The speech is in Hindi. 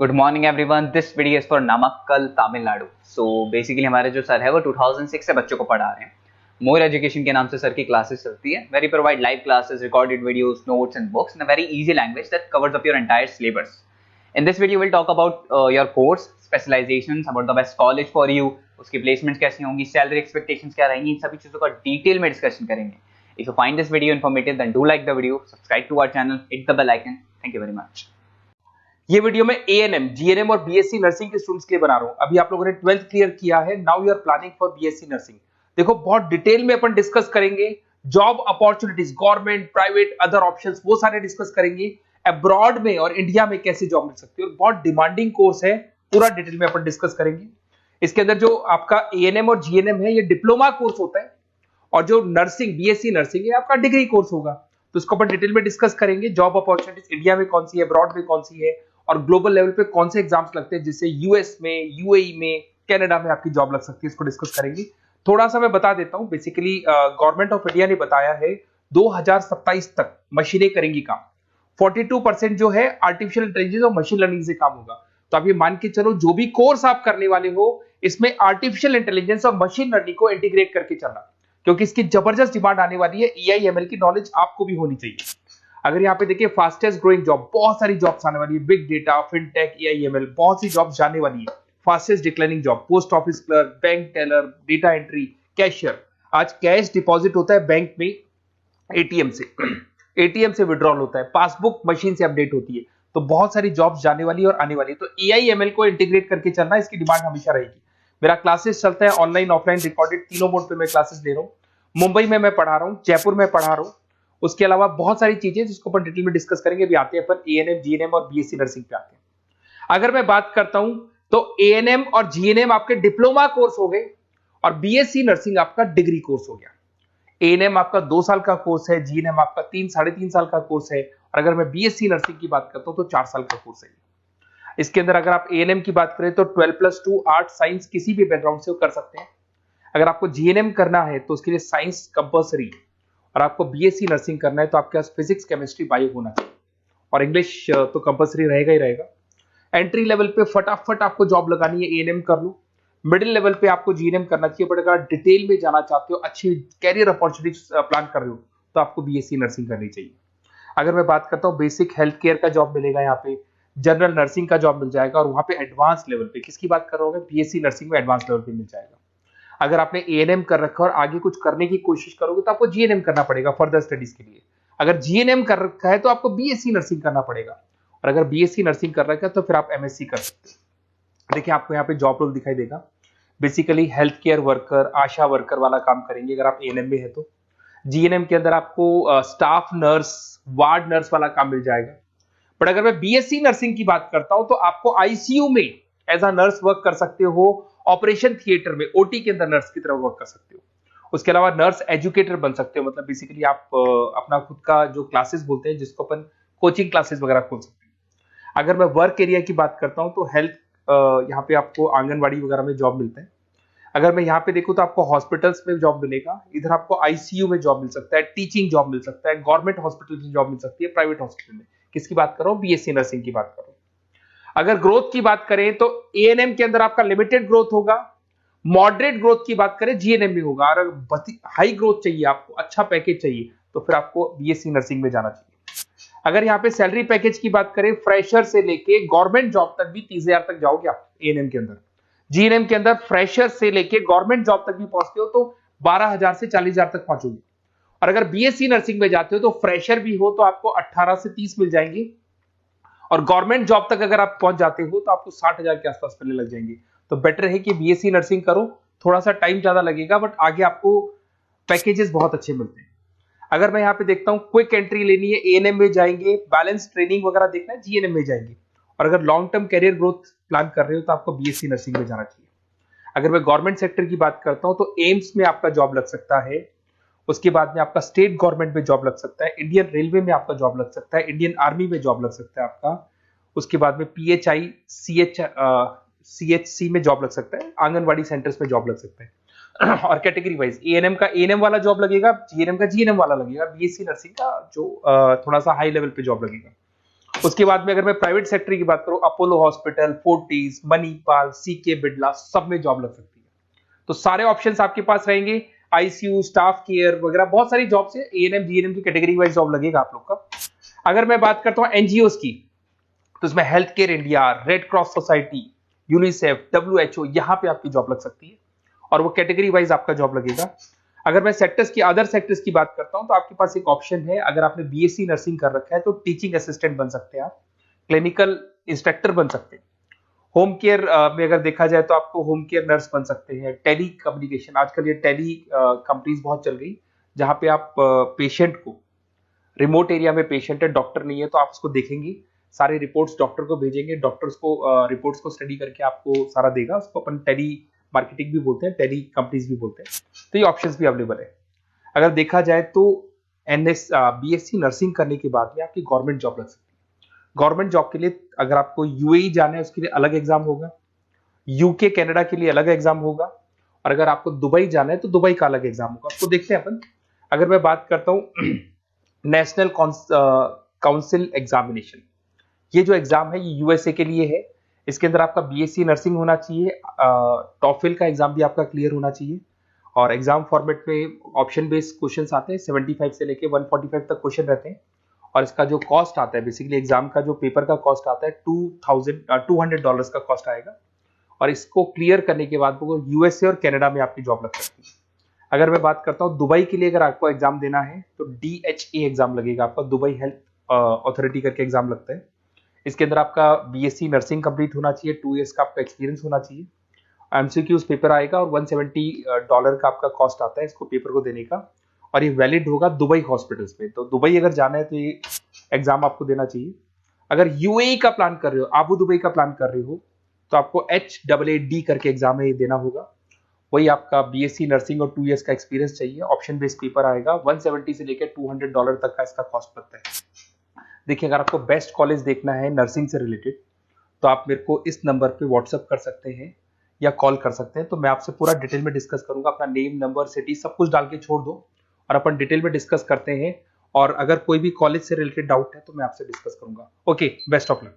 Good morning everyone. This video is for Namakkal Tamil Nadu. So basically हमारे जो सर है वो 2006 से बच्चों को पढ़ा रहे हैं। मोर एजुकेशन के नाम से सर की क्लासेस चलती है। Very provide live classes, recorded videos, notes and books in a very easy language that covers up your entire syllabus. In this video will talk about your course specialisations, about the best college for you, उसकी प्लेसमेंट्स कैसी होंगी, सैलरी एक्सपेक्टेशंस क्या रहेंगी, इन सभी चीजों का डिटेल में डिस्कशन करेंगे। If you find this video informative then do like the video, subscribe to our channel, hit the bell icon. Thank you very much. ये वीडियो में एएनएम, जीएनएम और बीएससी नर्सिंग के स्टूडेंट्स के लिए बना रहा हूं। अभी आप लोगों ने 12th क्लियर किया है, now you are planning for BSc nursing. देखो बहुत डिटेल में अपन डिस्कस करेंगे job opportunities, government, private, other options, वो सारे डिस्कस करेंगे। अब्रॉड में और इंडिया में कैसे जॉब मिल सकती है, और बहुत डिमांडिंग कोर्स है, पूरा डिटेल में अपन डिस्कस करेंगे। इसके अंदर जो आपका एएनएम और जीएनएम है ये डिप्लोमा कोर्स होता है, और जो नर्सिंग बीएससी नर्सिंग है आपका डिग्री कोर्स होगा। तो इसको अपन डिटेल में डिस्कस करेंगे। जॉब अपॉर्चुनिटीज इंडिया में कौन सी है, अब्रॉड में कौन सी है, और ग्लोबल लेवल पे कौन से एग्जाम्स लगते हैं, जिससे यूएस में, यूएई में, कनाडा में आपकी जॉब लग सकती है, इसको डिस्कस करेंगे। थोड़ा सा मैं बता देता हूं। बेसिकली गवर्नमेंट ऑफ इंडिया ने बताया है 2027 तक मशीनें करेंगी काम। 42% जो है आर्टिफिशियल इंटेलिजेंस और मशीन लर्निंग से काम होगा। तो आप ये मान के चलो जो भी कोर्स आप करने वाले हो इसमें आर्टिफिशियल इंटेलिजेंस और मशीन लर्निंग को इंटीग्रेट करके चलना, क्योंकि इसकी जबरदस्त डिमांड आने वाली है। एआई एमएल की नॉलेज आपको भी होनी चाहिए। अगर यहाँ पे देखिए फास्टेस्ट ग्रोइंग जॉब, बहुत सारी जॉब्स आने वाली है, big data, fintech, AI ML, बहुत सी जॉब्स जाने वाली है। Fastest declining job, post office clerk, bank teller, data entry, cashier. आज कैश डिपॉजिट होता है बैंक में एटीएम से, एटीएम से विड्रॉल होता है, पासबुक मशीन से अपडेट होती है। तो बहुत सारी जॉब्स जाने वाली है और आने वाली है। तो एआई एमएल को इंटीग्रेट करके चलना, इसकी डिमांड हमेशा रहेगी। मेरा क्लासेस चलता है ऑनलाइन, ऑफलाइन, रिकॉर्डेड, तीनों मोड पे मैं क्लासेस दे रहा हूँ। मुंबई में मैं पढ़ा रहा हूँ, जयपुर में पढ़ा रहा हूँ। उसके अलावा बहुत सारी चीजें जिसको अपन डिटेल में डिस्कस करेंगे। अभी आते हैं अपन एएनएम, जीएनएम और बीएससी नर्सिंग पे आते हैं। अगर मैं बात करता हूं तो एएनएम और जीएनएम आपके डिप्लोमा कोर्स हो गए, और बीएससी नर्सिंग आपका डिग्री कोर्स हो गया। एएनएम आपका 2 साल का कोर्स है, जीएनएम आपका 3-3.5 साल का कोर्स है, और अगर मैं बीएससी नर्सिंग की बात करता हूं तो 4 साल का कोर्स है। इसके अंदर अगर आप एएनएम की बात करें तो 12+2 आर्ट साइंस किसी भी बैकग्राउंड से कर सकते हैं। अगर आपको जीएनएम करना है तो उसके लिए साइंस कंपल्सरी, और आपको बीएससी नर्सिंग करना है तो आपके पास फिजिक्स, केमिस्ट्री, बायो होना चाहिए, और इंग्लिश तो कंपल्सरी रहेगा ही रहेगा। एंट्री लेवल पे फटाफट आपको जॉब लगानी है, एएनएम कर लो। मिडिल लेवल पे आपको जीएनएम करना चाहिए, बट अगर डिटेल में जाना चाहते हो, अच्छी कैरियर अपॉर्चुनिटीज प्लान कर रहे हो, तो आपको बीएससी नर्सिंग करनी चाहिए। अगर मैं बात करता हूँ बेसिक हेल्थ केयर का जॉब मिलेगा, यहाँ पे जनरल नर्सिंग का जॉब मिल जाएगा, और वहां पे एडवांस लेवल पे, किसकी बात कर रहा हूँ, बीएससी नर्सिंग में एडवांस लेवल पे मिल जाएगा। अगर आपने एएनएम कर रखा है और आगे कुछ करने की कोशिश करोगे तो आपको जीएनएम करना पड़ेगा फर्दर स्टडीज के लिए। अगर जीएनएम कर रखा है तो आपको बीएससी नर्सिंग करना पड़ेगा, और अगर बीएससी नर्सिंग कर रखा है तो फिर आप एमएससी कर सकते हैं। देखिए आपको यहाँ पे जॉब रोल दिखाई देगा। बेसिकली हेल्थ केयर वर्कर, आशा वर्कर वाला काम करेंगे अगर आप एएनएम में है तो। जीएनएम के अंदर आपको स्टाफ नर्स, वार्ड नर्स वाला काम मिल जाएगा। बट अगर मैं बीएससी नर्सिंग की बात करता हूं तो आपको आईसीयू में एज अ नर्स वर्क कर सकते हो, ऑपरेशन थिएटर में ओटी के अंदर नर्स की तरह वर्क कर सकते हो। उसके अलावा नर्स एजुकेटर बन सकते हो, मतलब बेसिकली आप अपना खुद का जो क्लासेस बोलते हैं, जिसको अपन कोचिंग क्लासेस वगैरह खोल सकते हैं। अगर मैं वर्क एरिया की बात करता हूं तो हेल्थ, यहाँ पे आपको आंगनबाड़ी वगैरह में जॉब मिलता है। अगर मैं यहाँ पे देखूं तो आपको हॉस्पिटल्स में जॉब मिलेगा, इधर आपको आईसीयू में जॉब मिल सकता है, टीचिंग जॉब मिल सकता है, गवर्नमेंट हॉस्पिटल में जॉब मिल सकती है, प्राइवेट हॉस्पिटल में। किसकी बात कर रहा हूँ, बीएससी नर्सिंग की बात कर रहा हूँ। अगर ग्रोथ की बात करें तो एएनएम के अंदर आपका लिमिटेड ग्रोथ होगा, मॉडरेट ग्रोथ की बात करें जीएनएम में होगा, और अगर हाई ग्रोथ चाहिए, आपको अच्छा पैकेज चाहिए, तो फिर आपको बीएससी नर्सिंग में जाना चाहिए। अगर यहाँ पे सैलरी पैकेज की बात करें, फ्रेशर से लेके गवर्नमेंट जॉब तक भी 30,000 तक जाओगे आप एएनएम के अंदर। जीएनएम के अंदर फ्रेशर से लेके गवर्नमेंट जॉब तक भी पहुंचते हो तो 12,000 से 40,000 तक पहुंचोगे। और अगर बीएससी नर्सिंग में जाते हो तो फ्रेशर भी हो तो आपको 18 से 30 मिल जाएंगे, और गवर्नमेंट जॉब तक अगर आप पहुंच जाते हो तो आपको 60,000 के आसपास मिलने लग जाएंगे। तो बेटर है कि बीएससी नर्सिंग करो, थोड़ा सा टाइम ज्यादा लगेगा, बट आगे आपको पैकेजेस बहुत अच्छे मिलते हैं। अगर मैं यहाँ पे देखता हूँ क्विक एंट्री लेनी है, एएनएम में जाएंगे, बैलेंस ट्रेनिंग वगैरह देखना है, जीएनएम में जाएंगे। और अगर long term career growth plan कर रहे हो तो आपको बीएससी नर्सिंग में जाना चाहिए। अगर मैं गवर्नमेंट सेक्टर की बात करता हूं तो एम्स में आपका जॉब लग सकता है। उसके बाद में आपका स्टेट गवर्नमेंट में जॉब लग सकता है, इंडियन रेलवे में आपका जॉब लग सकता है, इंडियन आर्मी में जॉब लग सकता है आपका। उसके बाद में पीएचआई, सीएचसी में जॉब लग सकता है, आंगनबाड़ी सेंटर्स में जॉब लग सकता है। और कैटेगरी वाइज एएनएम का एएनएम वाला जॉब लगेगा, जीएनएम का जीएनएम वाला लगेगा, बीएससी नर्सिंग का जो थोड़ा सा हाई लेवल पे जॉब लगेगा। उसके बाद में अगर मैं प्राइवेट सेक्टर की बात करूं, Apollo hospital, Fortis, Manipal, CK Birla, सब में जॉब लग सकती है। तो सारे ऑप्शंस आपके पास रहेंगे, आईसीयू, स्टाफ केयर वगैरह बहुत सारी जॉब्स है। एएनएम जीएनएम की कैटेगरी वाइज जॉब लगेगा आप लोग का। अगर मैं बात करता हूं एनजीओस की, तो इसमें health care India, red cross society, UNICEF, WHO, यहां पे आपकी जॉब लग सकती है और वो कैटेगरी वाइज आपका जॉब लगेगा। अगर मैं सेक्टर्स की, अदर सेक्टर्स की बात करता हूं, तो आपके पास एक ऑप्शन है, अगर आपने बीएससी नर्सिंग कर रखा है तो टीचिंग असिस्टेंट बन सकते हैं आप, क्लिनिकल इंस्ट्रक्टर बन सकते हैं। होम केयर में अगर देखा जाए तो आपको होम केयर नर्स बन सकते हैं। टेली कम्युनिकेशन, आजकल ये टेली कंपनीज बहुत चल गई, जहां पे आप पेशेंट को, रिमोट एरिया में पेशेंट है, डॉक्टर नहीं है, तो आप उसको देखेंगे, सारे रिपोर्ट्स डॉक्टर को भेजेंगे, डॉक्टर्स को रिपोर्ट्स को स्टडी करके आपको सारा देगा। उसको अपन टेली मार्केटिंग भी बोलते हैं, टेली कंपनीज भी बोलते हैं। तो ये ऑप्शंस भी अवेलेबल है। अगर देखा जाए तो बीएससी नर्सिंग करने के बाद में आपकी गवर्नमेंट जॉब लग सकती है। गवर्नमेंट जॉब के लिए अगर आपको यूएई जाना है, उसके लिए अलग एग्जाम होगा, यूके कनाडा के लिए अलग एग्जाम होगा, और अगर आपको दुबई जाना है तो दुबई का अलग एग्जाम होगा। उसको देखते हैं अपन। अगर मैं बात करता हूं नेशनल काउंसिल एग्जामिनेशन, ये जो एग्जाम है ये यूएसए के लिए है। इसके अंदर आपका बीएससी नर्सिंग होना चाहिए, टॉफिल का एग्जाम भी आपका क्लियर होना चाहिए, और एग्जाम फॉर्मेट में ऑप्शन बेस्ड क्वेश्चंस आते हैं, 75 से लेके 145 तक क्वेश्चन रहते हैं। और इसका जो कॉस्ट आता है, बेसिकली एग्जाम का जो पेपर का कॉस्ट आता है, $200 का कॉस्ट आएगा। और इसको क्लियर करने के बाद वो यूएसए और कनाडा में आपकी जॉब लग सकती है। अगर मैं बात करता हूँ दुबई के लिए, अगर आपको एग्जाम देना है तो DHA एग्जाम लगेगा आपका, दुबई हेल्थ अथॉरिटी करके एग्जाम लगता है। इसके अंदर आपका बीएससी नर्सिंग कंप्लीट होना चाहिए, 2 इयर्स का आपका एक्सपीरियंस होना चाहिए। एमसीक्यूज पेपर आएगा और $170 का आपका कॉस्ट आता है इसको पेपर को देने का, और ये वैलिड होगा दुबई हॉस्पिटल्स में। तो दुबई अगर जाना है तो ये एग्जाम आपको देना चाहिए। अगर यूएई का प्लान कर रहे हो, आबू दुबई का प्लान कर रहे हो, तो आपको HAAD करके एग्जाम है ये देना होगा। वही आपका बीएससी नर्सिंग और 2 इयर्स का एक्सपीरियंस चाहिए। ऑप्शन बेस्ड पेपर आएगा, 170 से लेकर $200 तक का इसका कॉस्ट पड़ता है। देखिए, अगर आपको बेस्ट कॉलेज देखना है नर्सिंग से रिलेटेड, तो आप मेरे को इस नंबर पे व्हाट्सअप कर सकते हैं या कॉल कर सकते हैं। तो मैं आपसे पूरा डिटेल में डिस्कस करूंगा, अपना नेम, नंबर, सिटी सब कुछ डाल के छोड़ दो और अपन डिटेल में डिस्कस करते हैं। और अगर कोई भी कॉलेज से रिलेटेड डाउट है तो मैं आपसे डिस्कस करूंगा। Okay, best of luck.